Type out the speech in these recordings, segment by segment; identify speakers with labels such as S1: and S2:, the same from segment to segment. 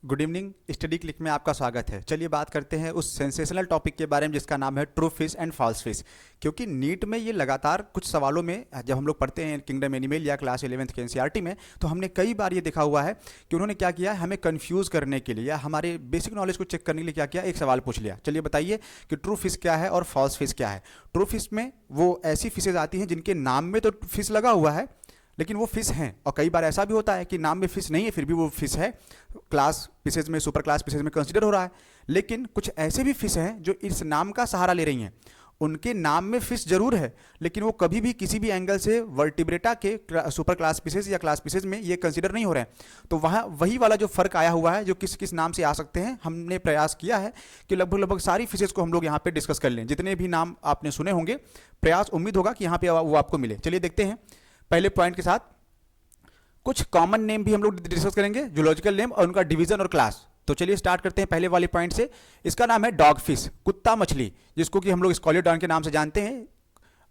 S1: Good evening. Study click में आपका स्वागत है। चलिए बात करते हैं उस सेंसेशनल टॉपिक के बारे में जिसका नाम है true fish and false fish. क्योंकि नीट में ये लगातार कुछ सवालों में जब हम लोग पढ़ते हैं किंगडम एनिमल या क्लास 11th के एनसीईआरटी में, तो हमने कई बार ये देखा हुआ है कि उन्होंने क्या किया है, हमें कन्फ्यूज़ करने के लिए या हमारे बेसिक नॉलेज को चेक करने के लिए क्या किया, एक सवाल पूछ लिया। चलिए बताइए कि ट्रू फिश क्या है और फॉल्स फिश क्या है। ट्रू फिश में वो ऐसी फिशेज आती हैं जिनके नाम में तो फिश लगा हुआ है लेकिन वो फिश हैं, और कई बार ऐसा भी होता है कि नाम में फिश नहीं है फिर भी वो फिश है, क्लास फिशेज में, सुपर क्लास फिशेज में कंसीडर हो रहा है। लेकिन कुछ ऐसे भी फिश हैं जो इस नाम का सहारा ले रही हैं, उनके नाम में फिश जरूर है लेकिन वो कभी भी किसी भी एंगल से वर्टिब्रेटा के सुपर क्लास फिशेज या क्लास फिशेज में ये कंसीडर नहीं हो रहे हैं। तो वहाँ वही वाला जो फर्क आया हुआ है, जो किस किस नाम से आ सकते हैं, हमने प्रयास किया है कि लगभग लगभग सारी फिशेज को हम लोग यहाँ पे डिस्कस कर लें। जितने भी नाम आपने सुने होंगे, प्रयास उम्मीद होगा कि यहाँ पे वो आपको मिले। चलिए देखते हैं पहले पॉइंट के साथ। कुछ कॉमन नेम भी हम लोग डिस्कस करेंगे, जूलॉजिकल नेम और उनका डिवीजन और क्लास। तो चलिए स्टार्ट करते हैं पहले वाले पॉइंट से। इसका नाम है डॉग फिश, कुत्ता मछली, जिसको कि हम लोग स्कॉलियोडॉन के नाम से जानते हैं।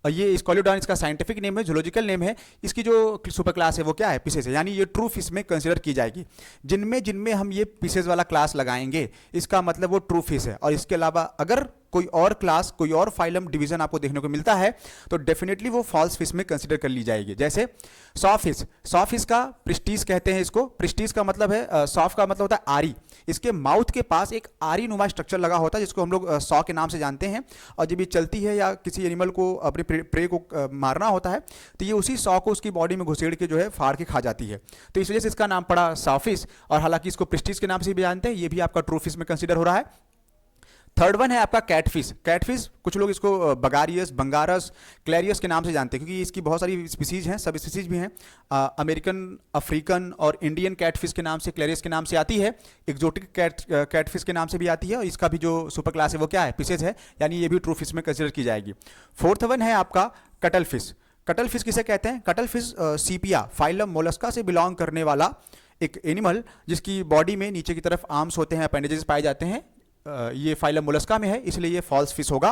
S1: और ये स्कॉलियोडॉन इसका साइंटिफिक नेम है, जूलॉजिकल नेम है। इसकी जो सुपर क्लास है वो क्या है, पीसेस है, यानी ये ट्रू फिश में कंसीडर की जाएगी। जिनमें जिनमें हम ये पीसेस वाला क्लास लगाएंगे इसका मतलब वो ट्रू फिश है। और इसके अलावा अगर कोई और क्लास, कोई और फाइलम डिवीजन आपको देखने को मिलता है तो डेफिनेटली वो फॉल्स फिश में कंसीडर कर ली जाएगी। जैसे सॉ फिश, सॉ फिश का प्रिस्टीज कहते हैं इसको। प्रिस्टीज का मतलब है, सॉफ का मतलब होता है आरी। इसके माउथ के पास एक आरी नुमा स्ट्रक्चर लगा होता है जिसको हम लोग सॉ के नाम से जानते हैं। और जब ये चलती है या किसी एनिमल को, अपने प्रे को मारना होता है तो ये उसी सॉ को उसकी बॉडी में घुसेड़ के जो है फाड़ के खा जाती है। तो इस वजह से इसका नाम पड़ा सॉ फिश। और हालांकि इसको प्रिस्टीज के नाम से भी जानते हैं, ये भी आपका ट्रू फिश में कंसीडर हो रहा है। थर्ड वन है आपका कैटफिश। कैटफिश कुछ लोग इसको बगारियस, बंगारस, क्लैरियस के नाम से जानते हैं क्योंकि इसकी बहुत सारी स्पीसीज हैं, सब स्पीसीज भी हैं। अमेरिकन, अफ्रीकन और इंडियन कैटफिश के नाम से, क्लैरियस के नाम से आती है। एक्जोटिक कैटफिश के नाम से भी आती है। और इसका भी जो सुपर क्लास है वो क्या है, फिशेज है, यानी ये भी ट्रू फिश में कंसिडर की जाएगी। फोर्थ वन है आपका कटल फिश। कटल फिश किसे कहते हैं? कटल फिश सीपिया फाइलम मोलस्का से बिलोंग करने वाला एक एनिमल जिसकी बॉडी में नीचे की तरफ आर्म्स होते हैं, अपेंडेजेस पाए जाते हैं। ये फाइलम मोलस्का में है, इसलिए ये फॉल्स फिश होगा।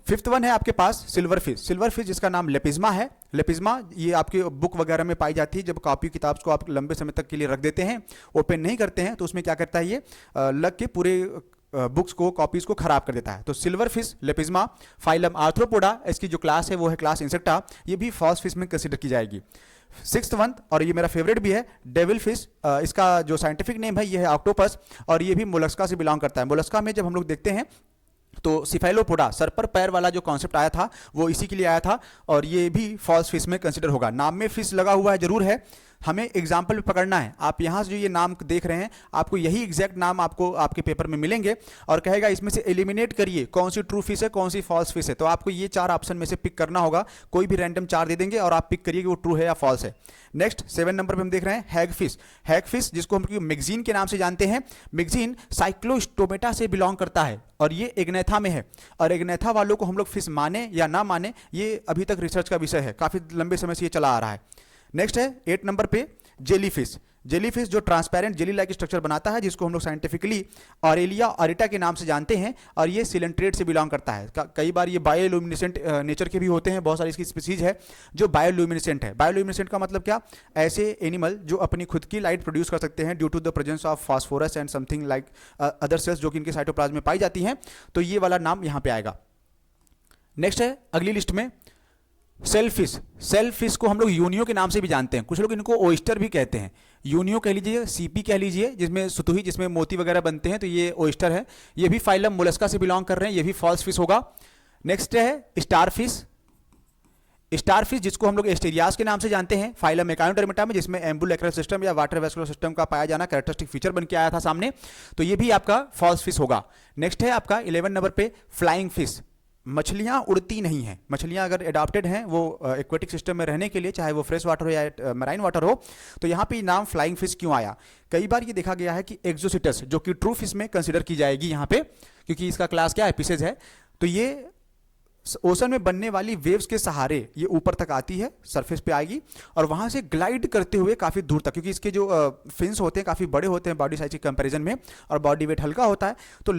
S1: फिफ्थ वन है आपके पास सिल्वर फिश। सिल्वर फिश जिसका नाम लेपिज्मा है। लेपिज्मा ये आपके बुक वगैरह में पाई जाती है। जब कॉपी किताब को आप लंबे समय तक के लिए रख देते हैं, ओपन नहीं करते हैं, तो उसमें क्या करता है, ये लग के पूरे बुक्स को, कॉपीज को खराब कर देता है। तो सिल्वर फिश लेपिज्मा, फाइलम आर्थ्रोपोडा, इसकी जो क्लास है वो है क्लास इंसेक्टा, ये भी फॉल्स फिश में कंसिडर की जाएगी। सिक्स्थ वन, और ये मेरा फेवरेट भी है, डेविल फिश। इसका जो साइंटिफिक नेम है ये है ऑक्टोपस, और ये भी मोलस्का से बिलोंग करता है। मोलस्का में जब हम लोग देखते हैं तो सिफेलोपोडा, सर पर पैर वाला जो कॉन्सेप्ट आया था वो इसी के लिए आया था, और ये भी फॉल्स फिश में कंसिडर होगा। नाम में फिश लगा हुआ है जरूर है, हमें एग्जाम्पल भी पकड़ना है। आप यहाँ से जो ये नाम देख रहे हैं, आपको यही एग्जैक्ट नाम आपको आपके पेपर में मिलेंगे और कहेगा इसमें से एलिमिनेट करिए कौन सी ट्रू फिश है, कौन सी फॉल्स फिश है। तो आपको ये चार ऑप्शन में से पिक करना होगा, कोई भी रैंडम चार दे देंगे और आप पिक करिए कि वो ट्रू है या फॉल्स है। नेक्स्ट 7 नंबर पे हम देख रहे हैं हैग फिश। हैग फिश जिसको हम मैगजीन के नाम से जानते हैं। मैगजीन साइक्लोस्टोमेटा से बिलोंग करता है और ये एग्नेथा में है। और एग्नेथा वालों को हम लोग फिश माने या ना माने, ये अभी तक रिसर्च का विषय है, काफ़ी लंबे समय से ये चला आ रहा है। नेक्स्ट है 8 नंबर पे जेली फिश। जेली फिश जो ट्रांसपेरेंट जेली लाइक स्ट्रक्चर बनाता है, जिसको हम लोग साइंटिफिकली ऑरेलिया ऑरिटा के नाम से जानते हैं, और ये सिलेंट्रेट से बिलोंग करता है। कई बार ये बायोल्यूमिनेसेंट नेचर के भी होते हैं, बहुत सारी इसकी स्पीसीज है जो बायोल्यूमिनेसेंट है। बायोल्यूमिनेसेंट का मतलब क्या, ऐसे एनिमल जो अपनी खुद की लाइट प्रोड्यूस कर सकते हैं due to the presence of phosphorus and something like other cells जो कि इनके साइटोप्लाज्म में पाई जाती हैं। तो ये वाला नाम यहाँ पे आएगा। नेक्स्ट है अगली लिस्ट में सेल फिश। सेल फिश को हम लोग यूनियो के नाम से भी जानते हैं, कुछ लोग इनको ओइस्टर भी कहते हैं। यूनियो कह लीजिए, सीपी कह लीजिए, जिसमें सुतुही, जिसमें मोती वगैरह बनते हैं, तो ये ओइस्टर है। ये भी फाइलम मोलस्का से बिलोंग कर रहे हैं, ये भी फॉल्स फिश होगा। नेक्स्ट है स्टार फिश। स्टार फिश जिसको हम लोग एस्टेरियास के नाम से जानते हैं, फाइलम एकायोडर्मेटा में, जिसमें एम्बुलेक्रल सिस्टम या वाटर वेस्कुलर सिस्टम का पाया जाना कैरेक्टरिस्टिक फीचर बन के आया था सामने, तो ये भी आपका फॉल्स फिश होगा। नेक्स्ट है आपका 11 नंबर पे फ्लाइंग फिश। मछलियाँ उड़ती नहीं हैं। मछलियाँ अगर एडाप्टेड हैं वो एक्वेटिक सिस्टम में रहने के लिए, चाहे वो फ्रेश वाटर हो या मराइन वाटर हो, तो यहाँ पे नाम फ्लाइंग फिश क्यों आया? कई बार ये देखा गया है कि एक्जोसिटस जो कि ट्रू फिश में कंसिडर की जाएगी यहाँ पे, क्योंकि इसका क्लास क्या है, फिशेज है, तो ये ओशन में बनने वाली वेव्स के सहारे ये ऊपर तक आती है, सरफेस पे आएगी और वहाँ से ग्लाइड करते हुए काफ़ी दूर तक, क्योंकि इसके जो फिन्स होते हैं काफ़ी बड़े होते हैं बॉडी साइज के कंपैरिजन में, और बॉडी वेट हल्का होता है, तो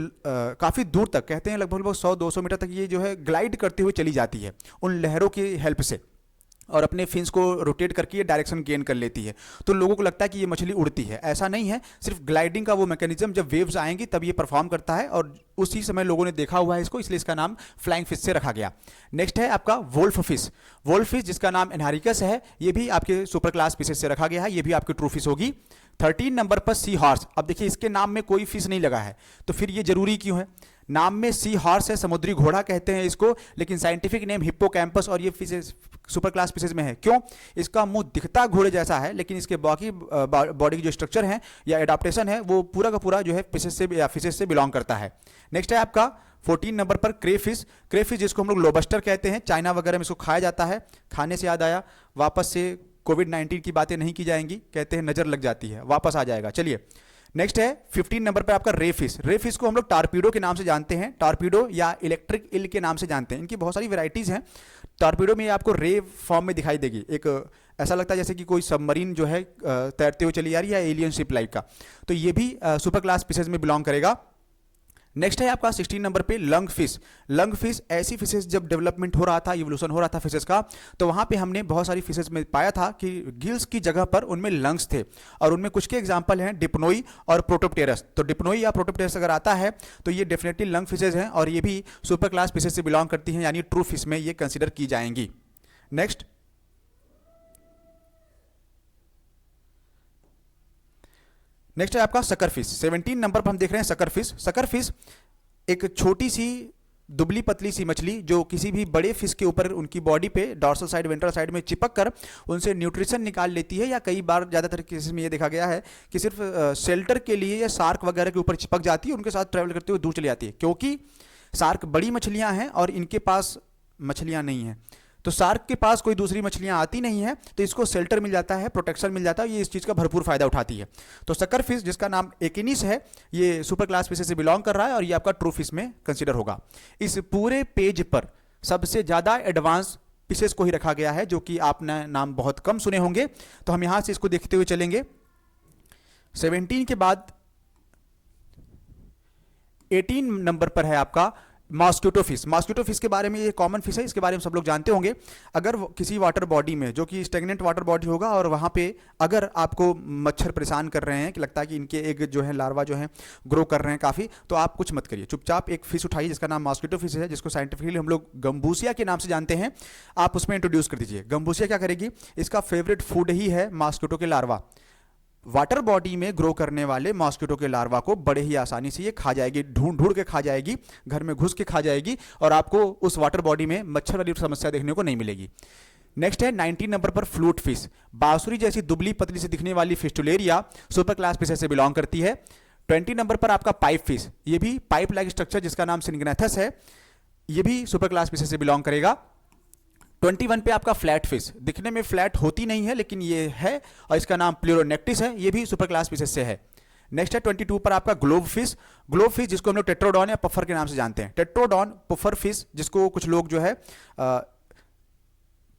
S1: काफ़ी दूर तक, कहते हैं लगभग 100-200 मीटर तक ये जो है ग्लाइड करते हुए चली जाती है उन लहरों की हेल्प से। और अपने फिन्स को रोटेट करके ये डायरेक्शन गेन कर लेती है। तो लोगों को लगता है कि ये मछली उड़ती है, ऐसा नहीं है, सिर्फ ग्लाइडिंग का वो मैकेनिज्म, जब वेव्स आएंगी तब ये परफॉर्म करता है और उसी समय लोगों ने देखा हुआ है इसको, इसलिए इसका नाम फ्लाइंग फिश से रखा गया। नेक्स्ट है आपका वोल्फ फिश। वोल्फ फिश जिसका नाम एनहारिकस है, ये भी आपके सुपर क्लास फिशेस से रखा गया है, ये भी आपकी ट्रू फिश होगी। 13 नंबर पर सी हॉर्स। अब देखिए इसके नाम में कोई फिश नहीं लगा है, तो फिर ये जरूरी क्यों है? नाम में सी हॉर्स है, समुद्री घोड़ा कहते हैं इसको, लेकिन साइंटिफिक नेम हिप्पोकैम्पस और ये फिशेस सुपर क्लास फिशेज में है। क्यों? इसका मुंह दिखता घोड़े जैसा है, लेकिन इसके बाकी बॉडी की जो स्ट्रक्चर है या एडाप्टेशन है वो पूरा का पूरा जो है फिशेज से बिलोंग करता है। नेक्स्ट है आपका 14 नंबर पर क्रेफिश। क्रेफिश जिसको हम लोग लोबस्टर कहते हैं, चाइना वगैरह में इसको खाया जाता है। खाने से याद आया, वापस से कोविड-19 की बातें नहीं की जाएंगी, कहते हैं नज़र लग जाती है, वापस आ जाएगा। चलिए नेक्स्ट है 15 नंबर पर आपका रे फिश। रे फिश को हम लोग टारपीडो के नाम से जानते हैं, टारपीडो या इलेक्ट्रिक इल के नाम से जानते हैं। इनकी बहुत सारी वेराइटीज़ हैं। टारपीडो में आपको रे फॉर्म में दिखाई देगी, एक ऐसा लगता है जैसे कि कोई सबमरीन जो है तैरते हुए चली आ रही है, या एलियन शिप लाइक का, तो ये भी सुपर क्लास फिशेज में बिलोंग करेगा। नेक्स्ट है आपका 16 नंबर पे लंग फिश। लंग फिश ऐसी फिशेस जब डेवलपमेंट हो रहा था, इवोल्यूशन हो रहा था फिशेस का, तो वहाँ पे हमने बहुत सारी फिशेस में पाया था कि गिल्स की जगह पर उनमें लंग्स थे, और उनमें कुछ के एग्जांपल हैं डिप्नोई और प्रोटोप्टेरस। तो डिप्नोई या प्रोटोप्टेरस अगर आता है तो ये डेफिनेटली लंग फिशेज हैं, और ये भी सुपर क्लास फिशेज से बिलोंग करती हैं, यानी ट्रू फिश में ये कंसिडर की जाएंगी। नेक्स्ट नेक्स्ट है आपका सकर फिश। 17 नंबर पर हम देख रहे हैं सकर फिश। सकर फिश एक छोटी सी दुबली पतली सी मछली जो किसी भी बड़े फिश के ऊपर उनकी बॉडी पे डॉर्सल साइड वेंट्रल साइड में चिपक कर उनसे न्यूट्रिशन निकाल लेती है, या कई बार ज़्यादातर केसेस में ये देखा गया है कि सिर्फ शेल्टर के लिए या शार्क वगैरह के ऊपर चिपक जाती है, उनके साथ ट्रैवल करते हुए दूर चली जाती है, क्योंकि शार्क बड़ी मछलियाँ हैं और इनके पास मछलियाँ नहीं हैं। तो शार्क के पास कोई दूसरी मछलियां आती नहीं है, तो इसको शेल्टर मिल जाता है, प्रोटेक्शन मिल जाता है, ये इस चीज़ का भरपूर फायदा उठाती है। तो सकर फिश जिसका नाम एकिनिस है, ये सुपर क्लास फिशेस से बिलोंग कर रहा है और ये आपका ट्रू फिश में कंसीडर होगा। इस पूरे पेज पर सबसे ज़्यादा एडवांस फिशेस को ही रखा गया है, जो कि आपने नाम बहुत कम सुने होंगे। तो हम यहाँ से इसको देखते हुए चलेंगे। 17 के बाद 18 नंबर पर है आपका मॉस्किटो फिश। मॉस्किटो फिश के बारे में, ये कॉमन फिश है, इसके बारे में सब लोग जानते होंगे। अगर किसी वाटर बॉडी में, जो कि स्टेगनेंट वाटर बॉडी होगा, और वहाँ पे अगर आपको मच्छर परेशान कर रहे हैं कि लगता है कि इनके एक जो है लार्वा जो है ग्रो कर रहे हैं काफ़ी, तो आप कुछ मत करिए, चुपचाप एक फिश उठाइए जिसका नाम मॉस्किटो फिश है, जिसको साइंटिफिकली हम लोग गम्बूसिया के नाम से जानते हैं। आप उसमें इंट्रोड्यूस कर दीजिए। गम्बूसिया क्या करेगी? इसका फेवरेट फूड ही है मॉस्किटो के लार्वा। वाटर बॉडी में ग्रो करने वाले मॉस्किटो के लार्वा को बड़े ही आसानी से ये खा जाएगी, ढूंढ ढूंढ के खा जाएगी, घर में घुस के खा जाएगी, और आपको उस वाटर बॉडी में मच्छर वाली समस्या देखने को नहीं मिलेगी। नेक्स्ट है 19 नंबर पर फ्लूट फिश। बांसुरी जैसी दुबली पतली से दिखने वाली फिस्टुलेरिया सुपर क्लास फिश से बिलोंग करती है। 20 नंबर पर आपका पाइप फिश, ये भी पाइप लाइक स्ट्रक्चर जिसका नाम सिंगनाथस है, ये भी सुपर क्लास फिश से बिलोंग करेगा। 21 पे आपका फ्लैट फिश, दिखने में फ्लैट होती नहीं है लेकिन ये है, और इसका नाम प्लूरोनेक्टिस है, ये भी सुपर क्लास फिशेस से है। नेक्स्ट है 22 पर आपका ग्लोब फिश। ग्लोब फिश जिसको हम लोग टेट्रोडॉन या पफर के नाम से जानते हैं। टेट्रोडॉन पफर फिश, जिसको कुछ लोग जो है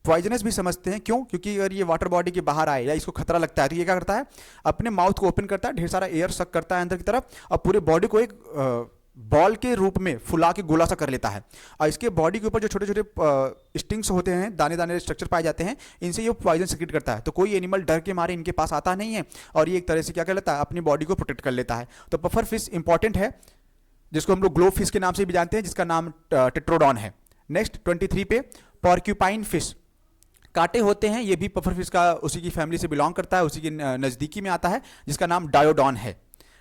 S1: पॉइजनस भी समझते हैं। क्यों? क्योंकि अगर ये वाटर बॉडी के बाहर आए या इसको खतरा लगता है, तो ये क्या करता है? अपने माउथ को ओपन करता है, ढेर सारा एयर सक करता है अंदर की तरफ, और पूरे बॉडी को एक बॉल के रूप में फुला के गोला सा कर लेता है। और इसके बॉडी के ऊपर जो छोटे छोटे स्टिंग्स होते हैं, दाने दाने स्ट्रक्चर पाए जाते हैं, इनसे ये पॉइजन सिक्रेट करता है। तो कोई एनिमल डर के मारे इनके पास आता नहीं है, और ये एक तरह से क्या कर लेता है? अपनी बॉडी को प्रोटेक्ट कर लेता है। तो पफर फिश इंपॉर्टेंट है, जिसको हम लोग ग्लोब फिश के नाम से भी जानते हैं, जिसका नाम टेट्रोडॉन है। नेक्स्ट 23 पे पॉर्क्यूपाइन फिश। कांटे होते हैं, ये भी पफर फिश का उसी की फैमिली से बिलोंग करता है, उसी की नज़दीकी में आता है, जिसका नाम डायोडॉन है।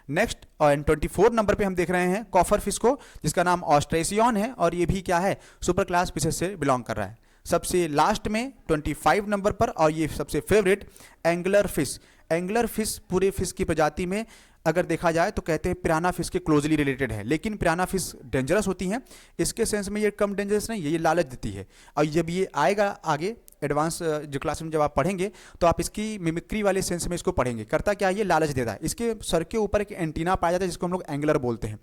S1: नेक्स्ट और 24 नंबर पे हम देख रहे हैं कॉफर फिश को, जिसका नाम ऑस्ट्रेसियन है, और ये भी क्या है? सुपर क्लास फिशेस से बिलोंग कर रहा है। सबसे लास्ट में 25 नंबर पर, और ये सबसे favourite, angler fish. Angler fish पूरे फिश की प्रजाति में अगर देखा जाए तो कहते हैं पिराना फिश के क्लोजली रिलेटेड है, लेकिन पिराना फिश डेंजरस होती हैं। इसके सेंस में ये कम डेंजरस नहीं है, ये लालच देती है। और जब ये आएगा आगे एडवांस जो क्लास में जब आप पढ़ेंगे, तो आप इसकी मिमिक्री वाले सेंस में इसको पढ़ेंगे। करता क्या है? ये लालच देता है। इसके सर के ऊपर एक एंटीना पाया जाता है, जिसको हम लोग एंगलर बोलते हैं।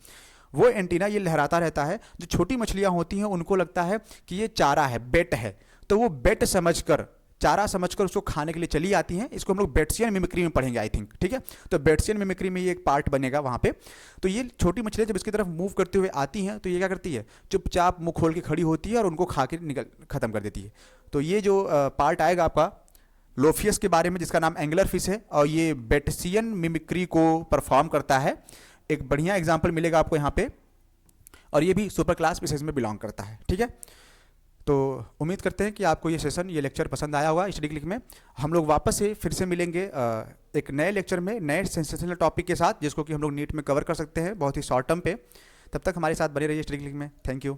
S1: वो एंटीना ये लहराता रहता है, जो छोटी मछलियाँ होती हैं उनको लगता है कि ये चारा है, बेट है, तो वो बेट समझकर चारा समझकर उसको खाने के लिए चली आती हैं। इसको हम लोग बेट्सियन मिमिक्री में पढ़ेंगे आई थिंक, ठीक है। तो बेट्सियन मिमिक्री में ये एक पार्ट बनेगा वहाँ पे। तो ये छोटी मछलियाँ जब इसकी तरफ मूव करते हुए आती हैं तो ये क्या करती है, चुपचाप मुंह खोल के खड़ी होती है और उनको खा के निकल ख़त्म कर देती है। तो ये जो पार्ट आएगा आपका लोफियस के बारे में, जिसका नाम एंगलर फिश है, और ये बेट्सियन मिमिक्री को परफॉर्म करता है। एक बढ़िया एग्जाम्पल मिलेगा आपको यहाँ पे, और ये भी सुपर क्लास स्पीशीज में बिलोंग करता है, ठीक है। तो उम्मीद करते हैं कि आपको ये सेशन, ये लेक्चर पसंद आया होगा। स्टडी क्लिक में हम लोग वापस से फिर से मिलेंगे एक नए लेक्चर में, नए सेंसेशनल टॉपिक के साथ, जिसको कि हम लोग नीट में कवर कर सकते हैं बहुत ही शॉर्ट टर्म पे। तब तक हमारे साथ बने रहिए स्टडी क्लिक में। Thank you.